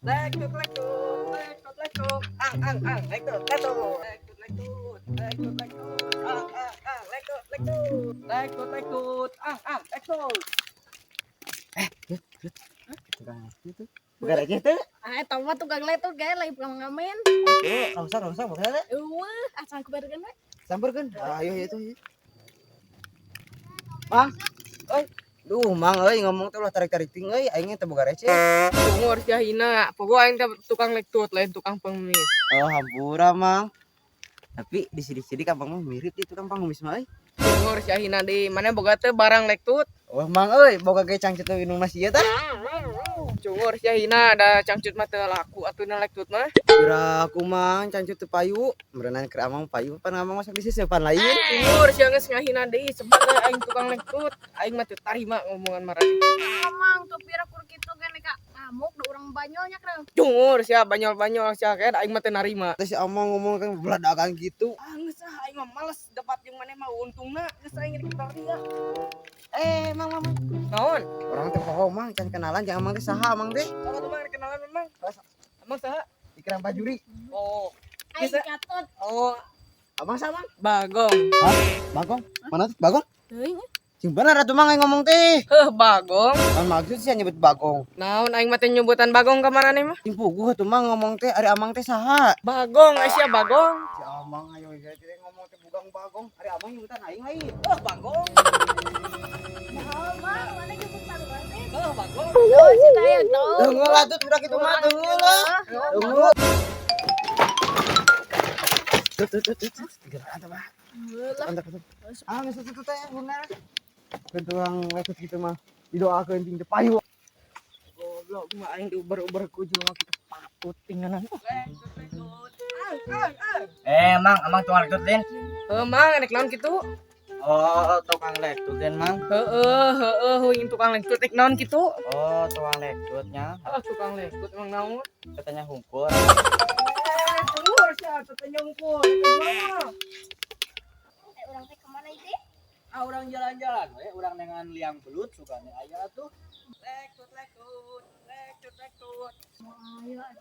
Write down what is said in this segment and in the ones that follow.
Lektut, lektut, lektut, lektut, ang, lektut, lektut, lektut, lektut, lektut, lektut, lektut, lektut, lektut, lektut, lektut. Tukang itu. Bukan aja itu. Ah, tahu mah tukang letut gaya lagi pulang ngamen. Rongsa, bukan ada. Asal kebarkan we. Samperkan. Ayo itu. Mang. Oi. Duh, Mang ngomong tuh lah tarik-tarik ting aing teh boga receh. Umur sia hina, pokok aing teh tukang lektut lain tukang pengemis. Oh, hampura, Mang. Tapi di sini kampung mah mirip di tukang pengemis mah. Umur sia hina di mana boga teh barang lektut. Wah, Mang boga ge cangcut minum nasi ya tah. Cungur sia hina ada cangcut mah teu laku atuh lektut mah. Kira aku Mang cangcut teu payu, merenang keur amang payu pan amang masak di siseupan lain. Cungur sia geus ngahina deui sebagai aing tukang lektut. Aing mah teu tarima ngomongan marani. Amang tuh pira kur kitu gini kak. Ngamuk da urang banyolnya keren. Cungur sia banyol-banyol sia kayak aing mah teu narima. Terus si amang ngomong kan beladakan gitu. Geus aing mah males debat jeung maneh mah untungna geus aing diketar dia. Mang. Naon? Orang teh poho Mang can kenalan jangan Mang teh saha Mang teh. Saha tuh mang kenalan memang? Emang saha? Ikram Pajuri. Oh, Aing Bisa. catot. oh, Abang sama? Bagong. Hah? Bagong? Mana tuh Bagong? Teuing. Sing bener atuh Mang ngomong teh. Bagong. Kan maksud sih nyebut Bagong. Naon aing mah teh nyebutan Bagong ka marane mah? Sing puguh atuh Mang ngomong teh ari amang teh saha? Bagong, sia Bagong. Si amang ayo teh ngomong teh bugang Bagong. Ari amang nyebutan aing lain. Bagong. Oh, Bang, mana jemput paruan teh? Bagong. Oh, si kayak tuh. Deungul atuh udah kitu mah deungul lah. Deungul. Tuh. Gimana mah? Mantap. Geus tuh teh bener. Ketuang lekut gitu mah. Didoakeun ting teh payu. Goblok mah aing diuber-uber ku jelema kitu patut tinganan. Mang, amang tukang lektut den. Mang nek naon kitu? Oh, tukang lektut den, Mang. Heueuh, heuing tukang lektut nek naon kitu? Oh, tukang lektutnya. Tukang lektut emang naon? Katanya hungkul. Cungur sia teh nyungkul. Urang teh kemana itu? Orang jalan-jalan we, urang dengan liang belut sukanya aya atuh. Lektut.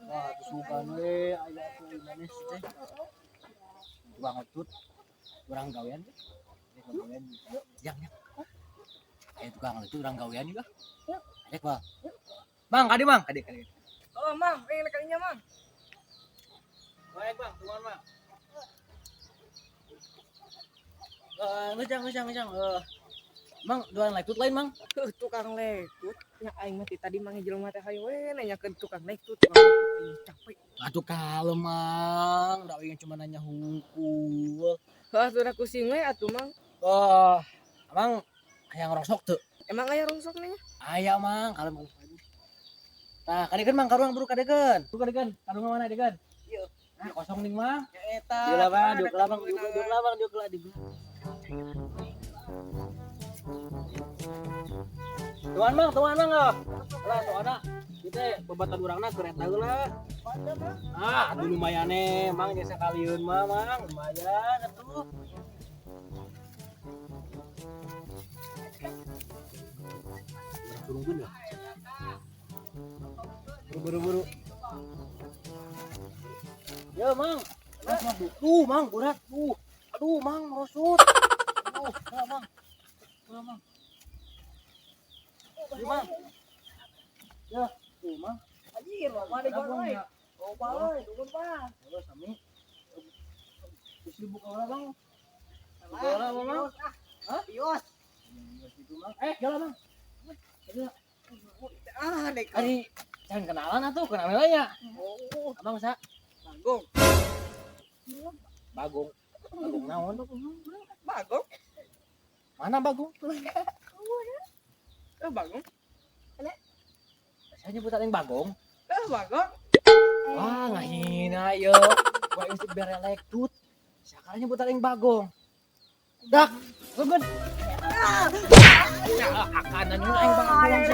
Wah, sukan we aya atuh manis teh. Tukang lektut. Urang gawean teh. Gawean. Yang. Tukang lektut urang gawean juga. Ajak, Bang. Mang, kadi Mang, kadi. Oh, Mang, pengen kalinya, Mang. Baik, Bang, tuan, Bang. Ngejang. Mang, doan lektut lain, Mang. Tukang lektut nya aing mah ti tadi mah jelema teh hayu we nanyakeun tukang lektut aing capek. Atuh kalem, Mang. Da ingin cuma nanya hungkul. Heuh atuh kusing we atuh, Mang. Oh, Mang, aya ngerosok tuh. Emang aya rongsok nih? Aya, Mang, kalem aja. Nah, kadegeun Mang, karuang buru kadegeun. Buru kadegeun, karung mana kadegeun? Ieu. Nah, kosong ning Mang. Ya eta. Diulah, Bang, diulah, Bang, diulah. Tuan Mang, ah. Lah, soalna kita bebatan urangna kereta heula. Aduh lumayan Mang jasa kaliun mah, Mang. Lumayan atuh. Buru-buru. Buru-buru. Ya, Mang. Tuh, Mang, berat tuh. Aduh, Mang, merosot. Aduh, ya, Mang. Ya, Mang. Ya, tuh, Mang. Anjir, mana di balai? Oh, balai, dukun Bang. Terus kami isi buka orang Bang. Buka orang Bang. Hah? Yos. Itu Bang. Jalan Bang. Nek. Ari jangan kenalan atuh, kenalan we nya. Oh, Abang sa Bagong. Bagong. Bagong naon? Bagong. Mana Bagong? Bagong. Saya nyebutan yang Bagong. Bagong. Wah, ngahina yo. Gua isi bere lektut. Sakaranya nyebutan yang Bagong. Dak, gugun. Akanan yung aing Bagong.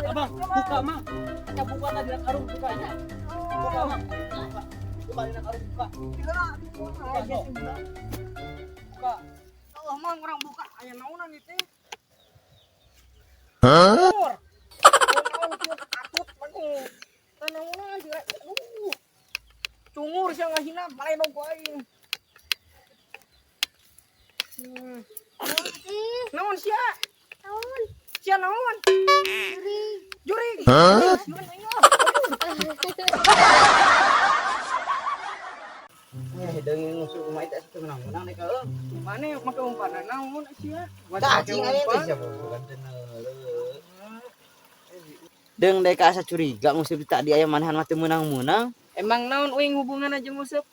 Abang, buka Mang. Kita buka tadi na karung bukanya. Buka Mang. Buka. Coba na karung buka. Buka. Oh, Mang orang buka aya naonan ieu teh? Hah? Takut, Bagong Tanang sih. Cungur siya nga hinap, malaynog ko ay. Naon siya? Naon? Siya naon? Jurig. Hah? Yun ayo. Ya, hidung yang musuh kumai tak satu menang-menang nih kalau. Mana yang makaumpana naon siya? Cacing aja tuh siapa bukan bener. Deng dek asa curiga musuh tadi ayam manahan mati menang-menang. Emang naon uing hubungan aja musep?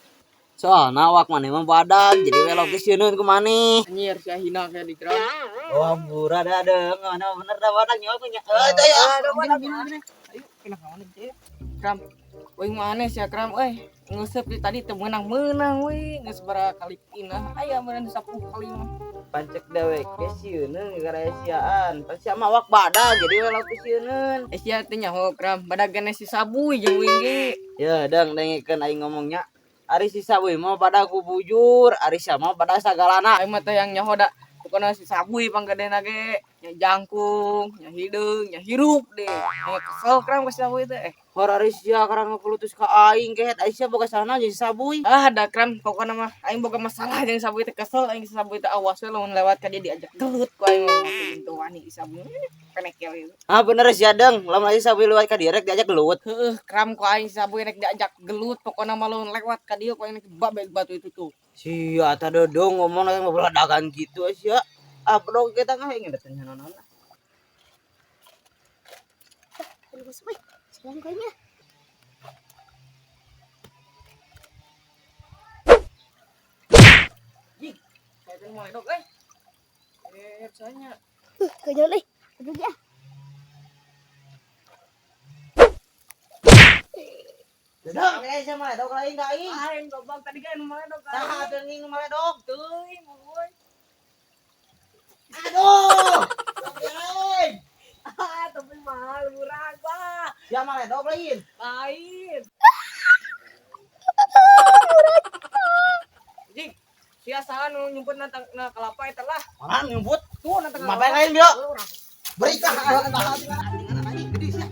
Soalnya awak mana mah badan jadi welok ke sieun ku maneh. Anjir sia hina kayak di kram. Oh, murah dah deng. Mana bener dah badan nyawa punya. Itu ya. Ayo kena kawan aja. Kram. Uing mana sia kram euy. Ngusep di tadi teu menang-menang we. Geus sabaraha kali pinah. Aya meureun 10 kali mah. Pancek dewek ke sieun gara siaan. Pasti ama awak badan jadi welok ke sieun. Sia teh nyaho kram. Badagan si sabuy jeung uing ge. Ya, deng dengikeun aing ngomongnya. Ari si sabuy mah pada ku bujur, ari sia mah pada sagalana. Aing mah teh yang nyaho da. Pokona si sabuy panggadena ge. Nya jangkung, nya hideung, nya hirup deh. Aya kesel kram ka si sabuy teh. Hor ari sia karang ngapulutus ka aing kehet ari sia boga sana jeung si sabuy. Ah, da kram pokona mah aing boga masalah jeung sabuy teh kesel aing si sabuy teh awas we lamun lewat ka dia diajak gelut ku aing mah kitu wani si sabuy. Penekel itu. Ah bener sia deng, lamun ari sabuy lewat ka direk diajak gelut. Heeh, kram ku aing si sabuy rek diajak gelut pokona mah lamun lewat ka dieu ku aing rek babeg batu itu tuh. Sia tah dodong ngomong lagi beladagan gitu sia. Ah pedog kita ngah ingin datang naon. Bagus, woi. Sekarang kayaknya. Saya teh mulai dok soalnya. Kayaknya deh. Duduk ya. Dodong sia mah dog lain da aing. Aing goblok tadi kan mulai dok. Saha teuing maledog. Teuing moy. Aduh. Lain. Ah, tapi mah lurang gua. Sia maledog lain. Lain. Jing, sia saha nu nyumput na kelapa eta lah. Mana nyumput? Tuh na tengah. Mabai lain bio. Berita anjing gede sia.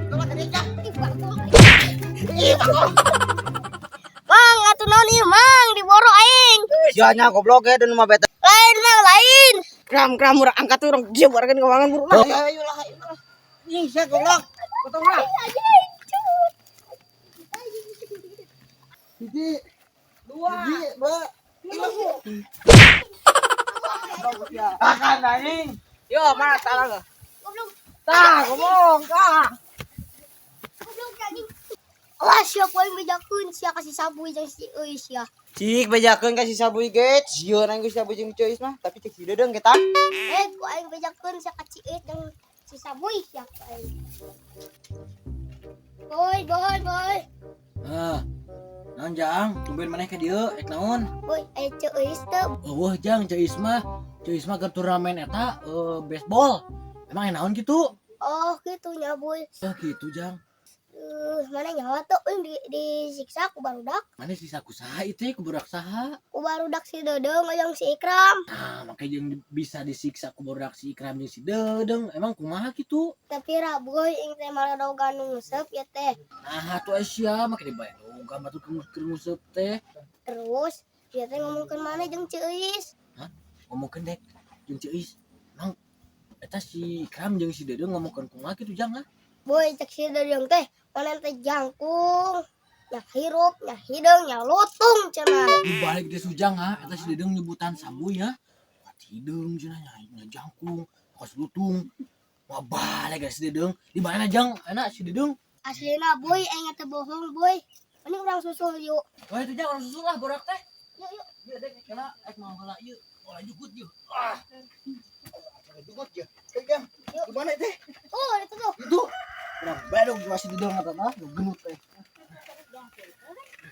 Coba tadi cak. Ih, bakal. Mang, atuh naon ieu, Mang? Diboro aing. Sia nya goblok ge dan mah beta. Lain, Mang, lain. Kram urang angkat urang jebarkeun ka wangan buru. Ayo lah. Ih, sia goblok. Potong lah. Hiji, Dua. dua. Ya. Akan anjing. Yo, mana talang? Goblok, Tah, ngomong, tah. goblok anjing. Wah, siapa yang bejakeun sia kasih sabuy jeung si euy sia. Cik bejakeun ka si sabuy ge. Sieun aing ku sabuy jeung Ceus mah, tapi cek si Dedeng kita. Ku aing bejakeun sia ka Ciit jeung si sabuy sia ku aing. Boy. Ah, naon jang? Tumben maneh ka dieu, ek naon? Boy, aya Ceus teh. Eueuh jang, Ceis mah keur turnamen eta baseball. Emang naon gitu? Oh, gitu nya, Boy. Oh gitu jang. Mana nyawa tuh disiksa ku barudak. Maneh sisa kusaha itu ku budak saha? Ku barudak si Dodong jeung si Ikram. Nah, makanya jeung bisa disiksa ku budak si Ikram jeung si Dedeng. Emang kumaha gitu? Tapi ra boy ing teh maladogan nu nguseup ya teh. Nah, atuh Asia make dibayar loga batu keur nguseup teh. Terus dia teh ngomongkeun maneh jeung Ceis. Ngomongkeun dek jeung Ceis. Mang eta si Ikram jeung si Dedeng ngomongkeun kumaha kitu jang ah? Boy cek si Dodong teh mana teh jangkung. Nya hirup, nya hideung, nya lutung cenah. Dibalik dia sujang ha, eta si Dedeng nyebutan sabuy ya. Kuat hideung cenah nya jangkung, kos lutung. Wah balik si Dedeng. Di mana jang? Enak si Dedeng. Aslina boy aya teh bohong boy. Ini urang susul yuk. Wah itu jang orang susul lah borak teh. Yuk yuk. Ieu dek kena ek mau heula ieu. Wah jukut ieu. Ah. Jukut ya. Jang. Di mana teh? Oh, itu tuh. Itu. Urang badog masih Dedeng eta mah, genut teh.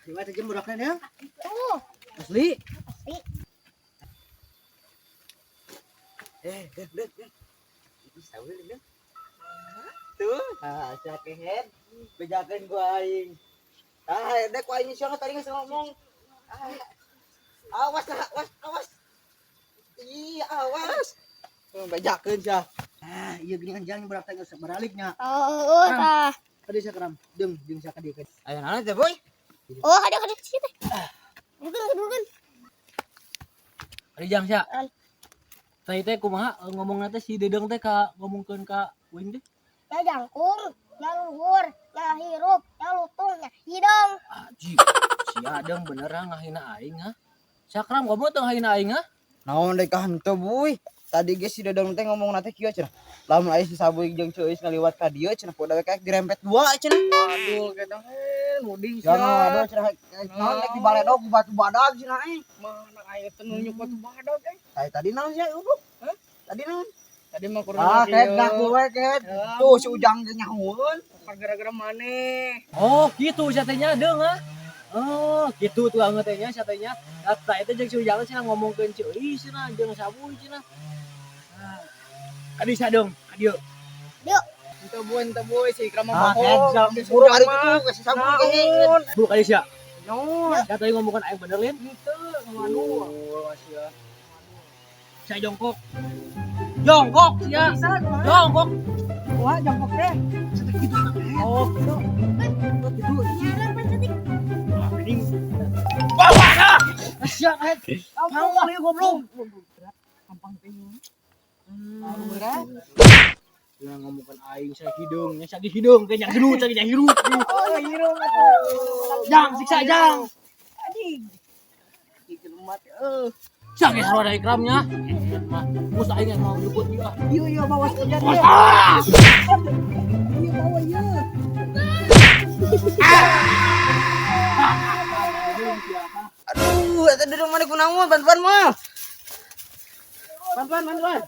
Di mana jam burakna ya? Tuh. Asli. Dek. Itu sawi dek. Tuh, sia kehet. Bejakeun ku aing. Dek ku aing sia tadi geus ngomong. Awas. Ih, awas. Bejakeun sia. Iya geuningan jang burak teh geus baraliknya. Oh, tah. Ada sakram, deng sakadi. Ayo nana teh boy. Oh, ada sih teh. Duduk. Ari jang sia. An. Teh teh kumaha ngomongna teh si Dedeng teh ka ngomongkeun ka Uing teh. Ya jangkung, ya luhur, ya hirup, ya lutung, ya hidung. Aji. Si Adeng beneran ngahina aing ha. Sakram kamu teu ngahina aing ha? Naon deui ka henteu boy. Tadi ge si Dedeng teh ngomong teh kieu cenah. Lamun aya si Sabuy jeung Ceuis ngaliwat ka dieu cenah poda kayak dirempet dua cenah. Aduh kedang muding sia. Jangan ada cenah naon rek dibaledog ku batu badag cenah Mana aya teh nunjuk batu badag tadi naon sia uduk? Hah? Tadi naon? Tadi mah kurang ket dah we ket. Tuh si Ujang teh nyahoeun. Gara-gara maneh. Oh, gitu sia teh nya Deung ha. Oh, gitu tuh anget teh nya sia teh nya. Eta itu jeung si Ujang cenah ngomongkeun Ceuis cenah jeung Sabuy cenah. Adi sadong, adieu. Ente boy si Ikram Ah, mah bohong. buru ari kitu ka si Sabuy ge. Bu kali sia. Naon? Sia teh ngomongkeun aing bener lin. Henteu nganu. Oh, sia. Sia jongkok. Jongkok sia. Jongkok. Wah, jongkok teh. Oh, gitu. Sia kan. Mau lieu goblok. Berat. Dia ngomongkeun aing sia hidung, nya sia hidung, nya hirup, nya hirup. Oh, hirup atuh. Jang, siksa jang. Anjing. Ieu mah Sia ge sarua dari Ikramnya. Mah, mus aing yang mau nyebut ieu. Iya bawa saja dia. Ah! Iya bawa iya. Aduh, eta duduk mana kunaon bantuan mah. Bantuan.